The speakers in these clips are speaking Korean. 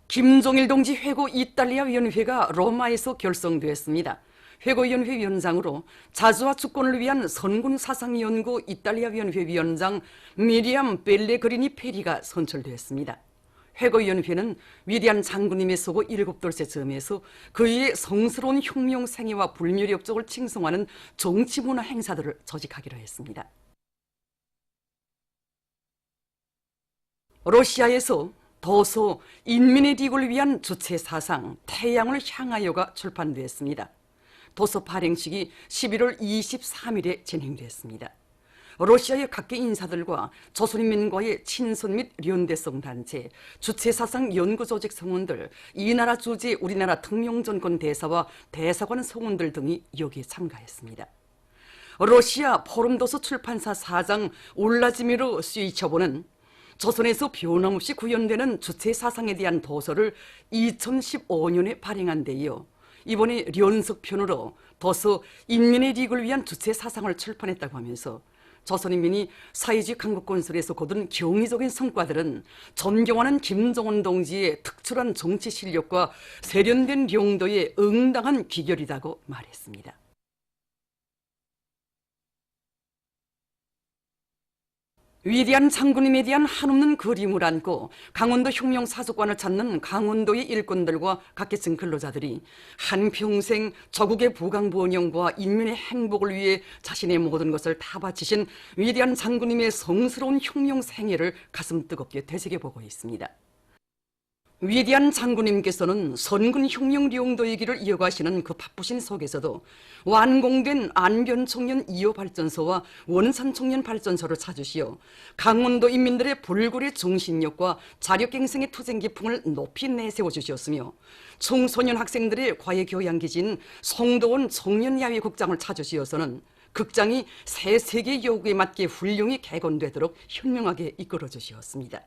김종일 동지 회고 이탈리아 위원회가 로마에서 결성되었습니다. 회고위원회 위원장으로 자주와 주권을 위한 선군 사상연구 이탈리아 위원회 위원장 미리암 벨레그리니 페리가 선출되었습니다. 회고위원회는 위대한 장군님의 소고 7돌째 즈음에서 그의 성스러운 혁명 생애와 불멸의 업적을 칭송하는 정치문화 행사들을 조직하기로 했습니다. 러시아에서 도서 인민의 릭을 위한 주체 사상 태양을 향하여가 출판되었습니다. 도서 발행식이 11월 23일에 진행됐습니다. 러시아의 각계 인사들과 조선인민과의 친선 및 연대성 단체, 주체사상 연구조직 성원들, 이 나라 주재 우리나라 특명전권 대사와 대사관 성원들 등이 여기에 참가했습니다. 러시아 포럼도서 출판사 사장 올라지미르 스위처보는 조선에서 변함없이 구현되는 주체사상에 대한 도서를 2015년에 발행한 데이어 이번에 연속편으로 도서 인민의 릭을 위한 주체사상을 출판했다고 하면서 조선인민이 사회주의 강국건설에서 거둔 경이적인 성과들은 존경하는 김정은 동지의 특출한 정치 실력과 세련된 용도의 응당한 귀결이라고 말했습니다. 위대한 장군님에 대한 한없는 그림을 안고 강원도 혁명사수관을 찾는 강원도의 일꾼들과 각계층 근로자들이 한평생 조국의 부강부원영과 인민의 행복을 위해 자신의 모든 것을 다 바치신 위대한 장군님의 성스러운 혁명 생애를 가슴 뜨겁게 되새겨보고 있습니다. 위대한 장군님께서는 선군 혁명 용도의 길을 이어가시는 그 바쁘신 속에서도 완공된 안변청년 2호 발전소와 원산청년 발전소를 찾으시어 강원도 인민들의 불굴의 정신력과 자력갱생의 투쟁 기풍을 높이 내세워 주셨으며 청소년 학생들의 과외교양기지인 송도원 청년야외극장을 찾으시어서는 극장이 새 세계 요구에 맞게 훌륭히 개건되도록 현명하게 이끌어 주셨습니다.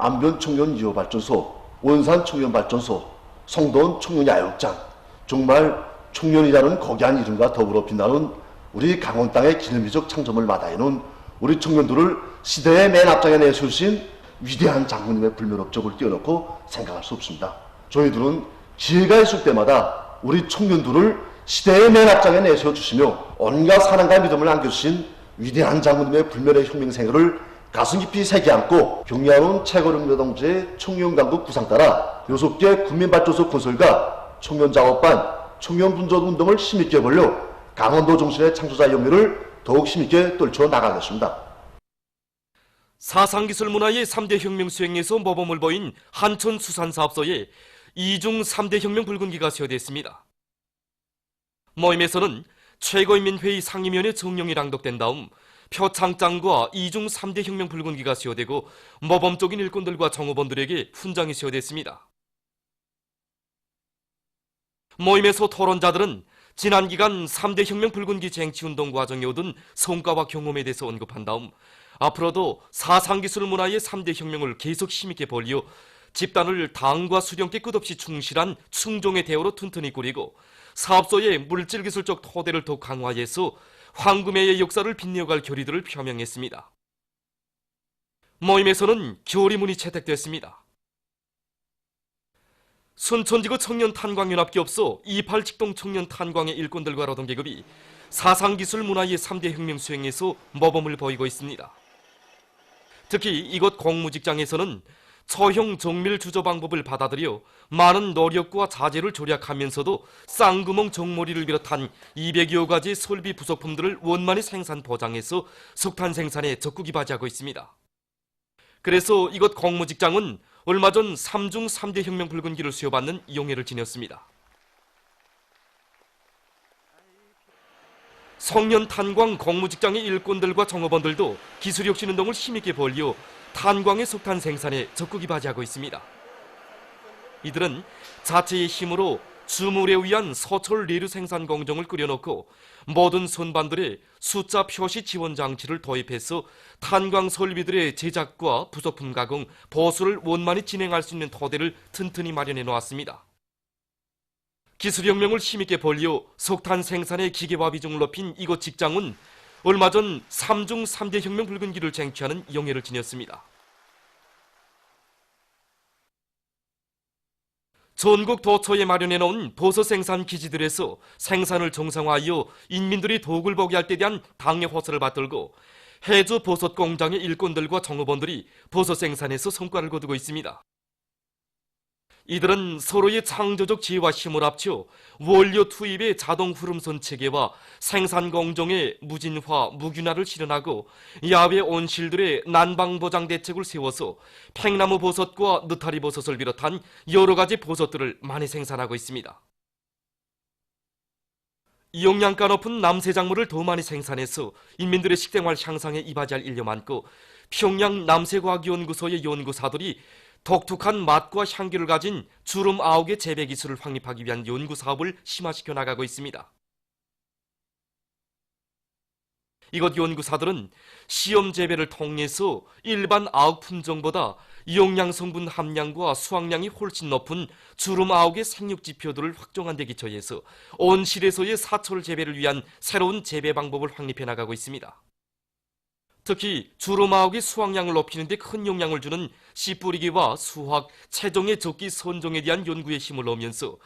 안변청년 2호 발전소, 원산청년 발전소, 송도원 청년야외극장, 정말 청년이라는 거대한 이름과 더불어 빛나는 우리 강원 땅의 기념비적 창점을 마다하는 우리 청년들을 시대의 맨 앞장에 내세우신 위대한 장군님의 불멸업적을 띄워놓고 생각할 수 없습니다. 저희들은 기회가 있을 때마다 우리 청년들을 시대의 맨 앞장에 내세워주시며 온갖 사랑과 믿음을 안겨주신 위대한 장군님의 불멸의 혁명 생애를 가슴 깊이 새겨 안고 경리하는 최고령 동지의 청년강국 구상 따라 6개 군민발전소 건설과 청년작업반, 청년분전운동을 힘있게 벌려 강원도 정신의 창조자 영예를 더욱 힘있게 떨쳐 나가겠습니다. 사상기술 문화의 3대 혁명 수행에서 모범을 보인 한천수산사업소에 이중 3대 혁명 붉은기가 세워졌습니다. 모임에서는 최고인민회의 상임위원회 정령이 낭독된 다음 표창장과 이중 3대 혁명 붉은기가 세워되고 모범적인 일꾼들과 정호원들에게 훈장이 세워졌습니다. 모임에서 토론자들은 지난 기간 3대 혁명 붉은기 쟁취운동 과정에 얻은 성과와 경험에 대해서 언급한 다음 앞으로도 사상기술 문화의 3대 혁명을 계속 힘있게 벌려 집단을 당과 수령께 끝없이 충실한 충종의 대우로 튼튼히 꾸리고 사업소의 물질기술적 토대를 더 강화해서 황금해의 역사를 빛내어갈 결의들을 표명했습니다. 모임에서는 결의문이 채택됐습니다. 순천지구 청년탄광연합기업소 28직동 청년탄광의 일꾼들과 노동계급이 사상기술 문화의 3대 혁명 수행에서 모범을 보이고 있습니다. 특히 이곳 공무직장에서는 처형 정밀 주조 방법을 받아들여 많은 노력과 자재를 절약하면서도 쌍구멍 정모리를 비롯한 200여 가지 설비 부속품들을 원만히 생산 보장해서 석탄 생산에 적극 발휘하고 있습니다. 그래서 이곳 공무직장은 얼마 전 3중 3대 혁명 붉은기를 수여받는 영예를 지녔습니다. 성년 탄광 공무직장의 일꾼들과 정업원들도 기술혁신운동을 힘있게 벌려 탄광의 석탄 생산에 적극 발휘하고 있습니다. 이들은 자체의 힘으로 주물에 의한 서철 내류 생산 공정을 꾸려놓고 모든 선반들의 숫자 표시 지원 장치를 도입해서 탄광 설비들의 제작과 부속품 가공, 보수를 원만히 진행할 수 있는 토대를 튼튼히 마련해 놓았습니다. 기술혁명을 힘있게 벌려 석탄 생산의 기계화 비중을 높인 이곳 직장은 얼마 전 3중 3대 혁명 붉은기를 쟁취하는 영예를 지녔습니다. 전국 도처에 마련해 놓은 버섯 생산 기지들에서 생산을 정상화하여 인민들이 덕을 보게 할 때 대한 당의 호소를 받들고 해주 버섯 공장의 일꾼들과 종업원들이 버섯 생산에서 성과를 거두고 있습니다. 이들은 서로의 창조적 지혜와 힘을 합쳐 원료 투입의 자동 흐름선 체계와 생산 공정의 무진화, 무균화를 실현하고 야외 온실들의 난방 보장 대책을 세워서 팽나무 버섯과 느타리 버섯을 비롯한 여러 가지 버섯들을 많이 생산하고 있습니다. 영양가 높은 남새작물을 더 많이 생산해서 인민들의 식생활 향상에 이바지할 일념 많고 평양 남새과학연구소의 연구사들이 독특한 맛과 향기를 가진 주름 아욱의 재배 기술을 확립하기 위한 연구 사업을 심화시켜 나가고 있습니다. 이곳 연구사들은 시험 재배를 통해서 일반 아욱 품종보다 영양 성분 함량과 수확량이 훨씬 높은 주름 아욱의 생육 지표들을 확정한 데 기초해서 온실에서의 사철 재배를 위한 새로운 재배 방법을 확립해 나가고 있습니다. 특히 주름 아욱의 수확량을 높이는 데 큰 영향을 주는 씨 뿌리기와 수확, 체종의 적기 선종에 대한 연구에 힘을 넣으면서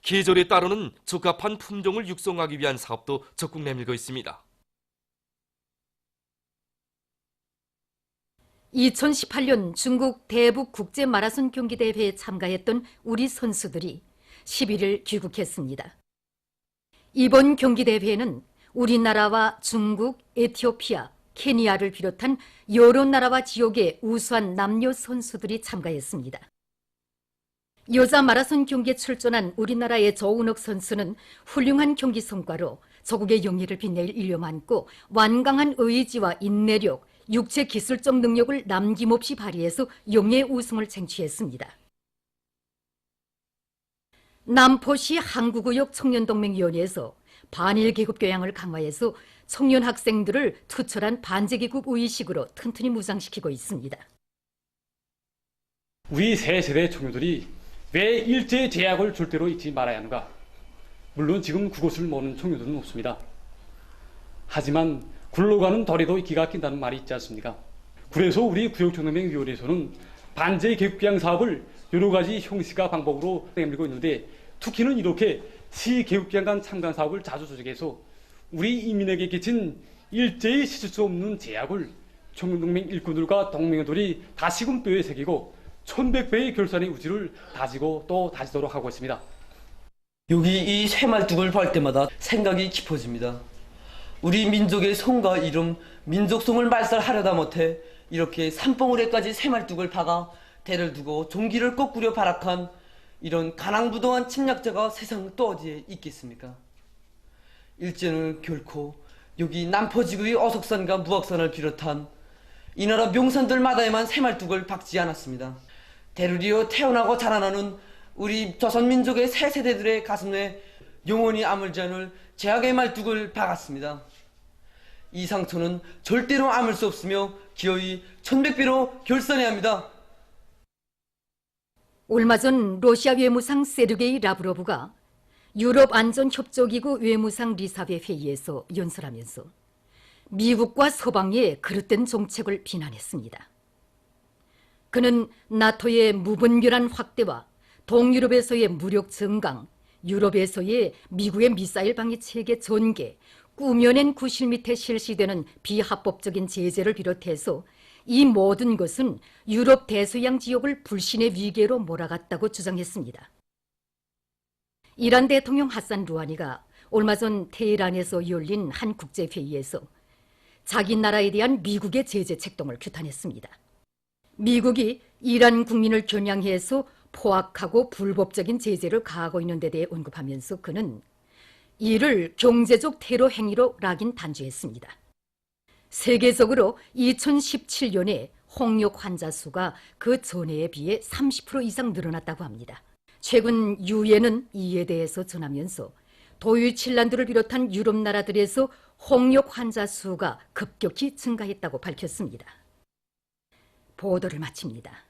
계절에 따르는 적합한 품종을 육성하기 위한 사업도 적극 내밀고 있습니다. 2018년 중국 대북 국제 마라손 경기 대회에 참가했던 우리 선수들이 11일 귀국했습니다. 이번 경기 대회에는 우리나라와 중국, 에티오피아, 케니아를 비롯한 여러 나라와 지역의 우수한 남녀 선수들이 참가했습니다. 여자 마라손 경기에 출전한 우리나라의 조은옥 선수는 훌륭한 경기 성과로 조국의 영예를 빛낼 일념 많고 완강한 의지와 인내력, 육체 기술적 능력을 남김없이 발휘해서 영예 우승을 쟁취했습니다. 남포시 한국의역 청년동맹위원회에서 반일 계급 교양을 강화해서 청년 학생들을 투철한 반제계급 의식으로 튼튼히 무장시키고 있습니다. 우리 새 세대 청년들이 왜 일제의 제약을 절대로 잊지 말아야 하는가? 물론 지금 그곳을 모르는 청년들은 없습니다. 하지만 굴러가는 덜에도 기가 낀다는 말이 있지 않습니까? 그래서 우리 구역청년맹위원회에서는 반제 계급교양 사업을 여러 가지 형식과 방법으로 내밀고 있는데 특히는 이렇게 시계급교양 간 창단 사업을 자주 조직해서 우리 인민에게 끼친 일제히 씻을 수 없는 제약을 청년동맹 일꾼들과 동맹들이 다시금 뼈에 새기고 1100배의 결산의 의지를 다지고 또 다지도록 하고 있습니다. 여기 이 새말뚝을 볼 때마다 생각이 깊어집니다. 우리 민족의 성과 이름, 민족성을 말살하려다 못해 이렇게 산봉우레까지 새말뚝을 박아 대를 두고 종기를 거꾸려 발악한 이런 가난부도한 침략자가 세상 또 어디에 있겠습니까? 일제는 결코 여기 남포지구의 어석산과 무악산을 비롯한 이 나라 명산들마다에만 새말뚝을 박지 않았습니다. 대를 태어나고 자라나는 우리 조선민족의 새 세대들의 가슴에 영원히 아물지 않을 제약의 말뚝을 박았습니다. 이 상처는 절대로 아물 수 없으며 기어이 1100배로 결산해야 합니다. 얼마 전 러시아 외무상 세르게이 라브로브가 유럽 안전협조기구 외무상 리사베 회의에서 연설하면서 미국과 서방의 그릇된 정책을 비난했습니다. 그는 나토의 무분별한 확대와 동유럽에서의 무력 증강, 유럽에서의 미국의 미사일 방위 체계 전개, 꾸며낸 구실 밑에 실시되는 비합법적인 제재를 비롯해서 이 모든 것은 유럽 대서양 지역을 불신의 위기로 몰아갔다고 주장했습니다. 이란 대통령 하산 루하니가 얼마 전 테헤란에서 열린 한 국제회의에서 자기 나라에 대한 미국의 제재 책동을 규탄했습니다. 미국이 이란 국민을 겨냥해서 포악하고 불법적인 제재를 가하고 있는 데 대해 언급하면서 그는 이를 경제적 테러 행위로 락인 단죄했습니다. 세계적으로 2017년에 홍역 환자 수가 그 전해에 비해 30% 이상 늘어났다고 합니다. 최근 유엔은 이에 대해서 전하면서 도유칠란드를 비롯한 유럽 나라들에서 홍역 환자 수가 급격히 증가했다고 밝혔습니다. 보도를 마칩니다.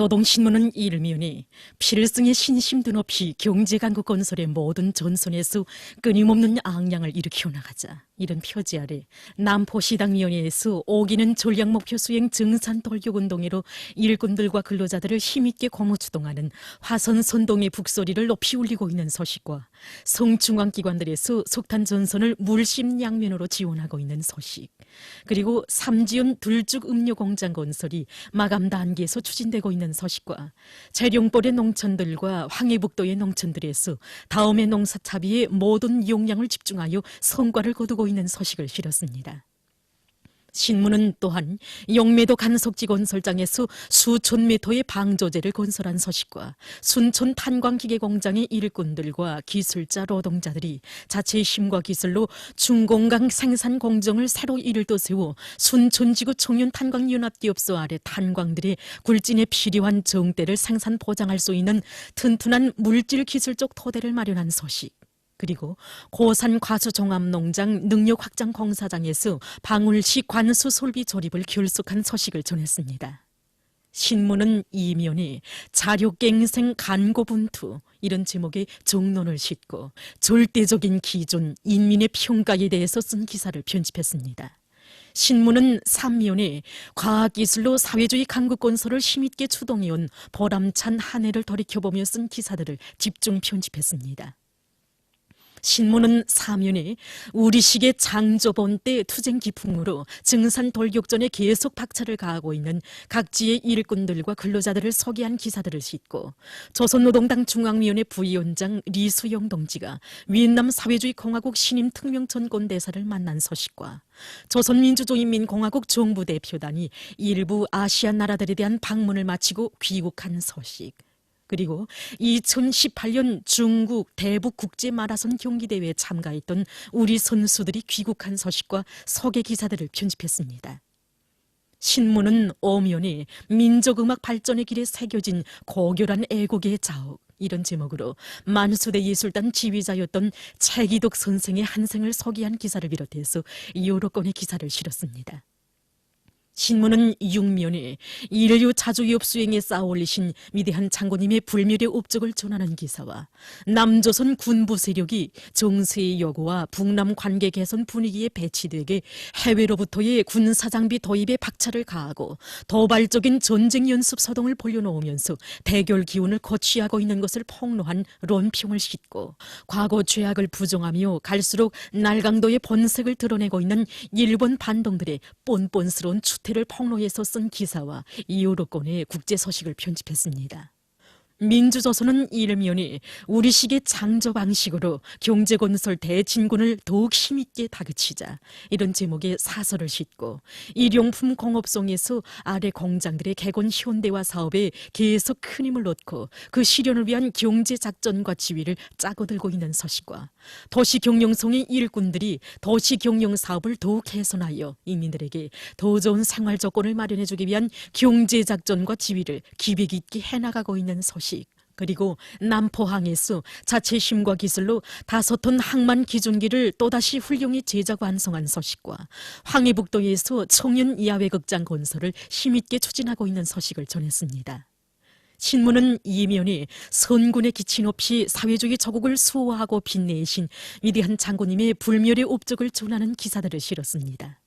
노동신문은 일면에 필승의 신심 드높이 경제강국 건설의 모든 전선에서 끊임없는 앙양을 일으켜 나가자 이런 표지 아래 남포시당위원회에서 오기는 전략목표 수행 증산돌격운동회로 일꾼들과 근로자들을 힘있게 고무추동하는 화선선동의 북소리를 높이 울리고 있는 소식과 성중앙기관들에서 석탄 전선을 물심양면으로 지원하고 있는 소식, 그리고 삼지연 들쭉 음료공장 건설이 마감 단계에서 추진되고 있는 소식과 재룡벌의 농촌들과 황해북도의 농촌들에서 다음의 농사차비의 모든 용량을 집중하여 성과를 거두고 있는 소식을 실었습니다. 신문은 또한 영매도 간석지 건설장에서 수천 미터의 방조제를 건설한 소식과 순촌 탄광기계 공장의 일꾼들과 기술자 노동자들이 자체의 힘과 기술로 중공강 생산 공정을 새로 일도 세워 순촌지구 청년탄광연합기업소 아래 탄광들의 굴진에 필요한 정대를 생산 보장할 수 있는 튼튼한 물질 기술적 토대를 마련한 소식, 그리고 고산 과수종합농장 능력확장 공사장에서 방울시 관수 설비 조립을 결속한 소식을 전했습니다. 신문은 이면에 자력갱생 간고분투 이런 제목의 정론을 싣고 절대적인 기존 인민의 평가에 대해서 쓴 기사를 편집했습니다. 신문은 3면에 과학기술로 사회주의 강국건설을 힘있게 추동해온 보람찬 한 해를 돌이켜보며 쓴 기사들을 집중 편집했습니다. 신문은 4면에 우리식의 장조본 때 투쟁 기풍으로 증산 돌격전에 계속 박차를 가하고 있는 각지의 일꾼들과 근로자들을 소개한 기사들을 싣고 조선노동당 중앙위원회 부위원장 리수영 동지가 위엔남 사회주의공화국 신임 특명전권 대사를 만난 소식과 조선민주주의인민공화국 정부 대표단이 일부 아시아 나라들에 대한 방문을 마치고 귀국한 소식, 그리고 2018년 중국 대북 국제 마라손 경기대회에 참가했던 우리 선수들이 귀국한 소식과 소개 기사들을 편집했습니다. 신문은 오면에 민족음악 발전의 길에 새겨진 고결한 애국의 자욱 이런 제목으로 만수대 예술단 지휘자였던 최기덕 선생의 한 생을 소개한 기사를 비롯해서 여러 건의 기사를 실었습니다. 신문은 6면에 인류 자주기업 수행에 쌓아올리신 위대한 장군님의 불멸의 업적을 전하는 기사와 남조선 군부 세력이 정세의 요구와 북남 관계 개선 분위기에 배치되게 해외로부터의 군사장비 도입에 박차를 가하고 도발적인 전쟁 연습 소동을 벌여놓으면서 대결 기운을 거취하고 있는 것을 폭로한 론평을 싣고 과거 죄악을 부정하며 갈수록 날강도의 본색을 드러내고 있는 일본 반동들의 뻔뻔스러운 추태를 폭로해서 쓴 기사와 여러 건의 국제 소식을 편집했습니다. 민주조선은 일면에 우리식의 창조 방식으로 경제건설 대진군을 더욱 힘있게 다그치자 이런 제목의 사설을 싣고 일용품 공업성에서 아래 공장들의 개건 현대화 사업에 계속 큰 힘을 넣고 그 실현을 위한 경제작전과 지휘를 짜고들고 있는 소식과 도시경영성의 일꾼들이 도시경영사업을 더욱 개선하여 인민들에게 더 좋은 생활 조건을 마련해주기 위한 경제작전과 지휘를 기백 있게 해나가고 있는 소식, 그리고 남포항에서 자체 힘과 기술로 5톤 항만 기준기를 또다시 훌륭히 제작 완성한 소식과 황해북도에서 청년 야외극장 건설을 힘있게 추진하고 있는 소식을 전했습니다. 신문은 이면에 선군의 기치 높이 사회주의 조국을 수호하고 빛내신 위대한 장군님의 불멸의 업적을 전하는 기사들을 실었습니다.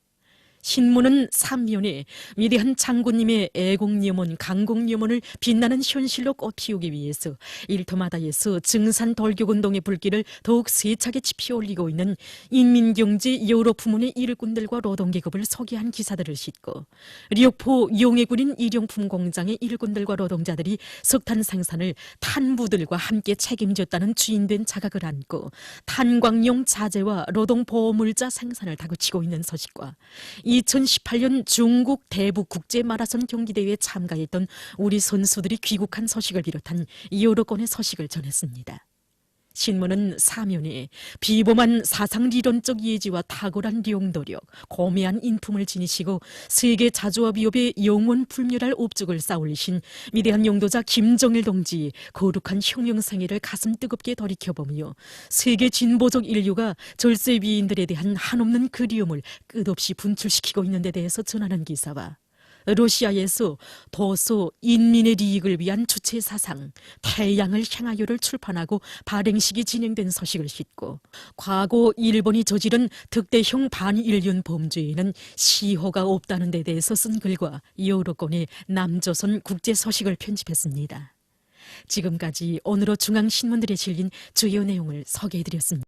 신문은 3면에 위대한 장군님의 애국염원, 강국염원을 빛나는 현실로 꽃피우기 위해서 일터마다에서 증산돌격운동의 불길을 더욱 세차게 지피올리고 있는 인민경제 여러 부문의 일꾼들과 노동계급을 소개한 기사들을 싣고 력포 용해군인 일용품 공장의 일꾼들과 노동자들이 석탄 생산을 탄부들과 함께 책임졌다는 주인된 자각을 안고 탄광용 자재와 노동보호물자 생산을 다그치고 있는 소식과 2018년 중국 대북 국제 마라손 경기대회에 참가했던 우리 선수들이 귀국한 소식을 비롯한 여러 건의 소식을 전했습니다. 신문은 사면에 비범한 사상리론적 예지와 탁월한 령도력, 고매한 인품을 지니시고 세계 자주화비업의 영원 불멸할 업적을 쌓아올리신 위대한 용도자 김정일 동지의 거룩한 혁명생애를 가슴 뜨겁게 돌이켜보며 세계 진보적 인류가 절세 위인들에 대한 한없는 그리움을 끝없이 분출시키고 있는 데 대해서 전하는 기사와 러시아에서 도소 인민의利益을 위한 주체 사상 태양을 향하여를 출판하고 발행식이 진행된 서식을 싣고 과거 일본이 저지른 특대형 반인륜 범죄에는 시효가 없다는 데 대해서 쓴 글과 여러 건의 남조선 국제 서식을 편집했습니다. 지금까지 오늘의 중앙신문들에 실린 주요 내용을 소개해드렸습니다.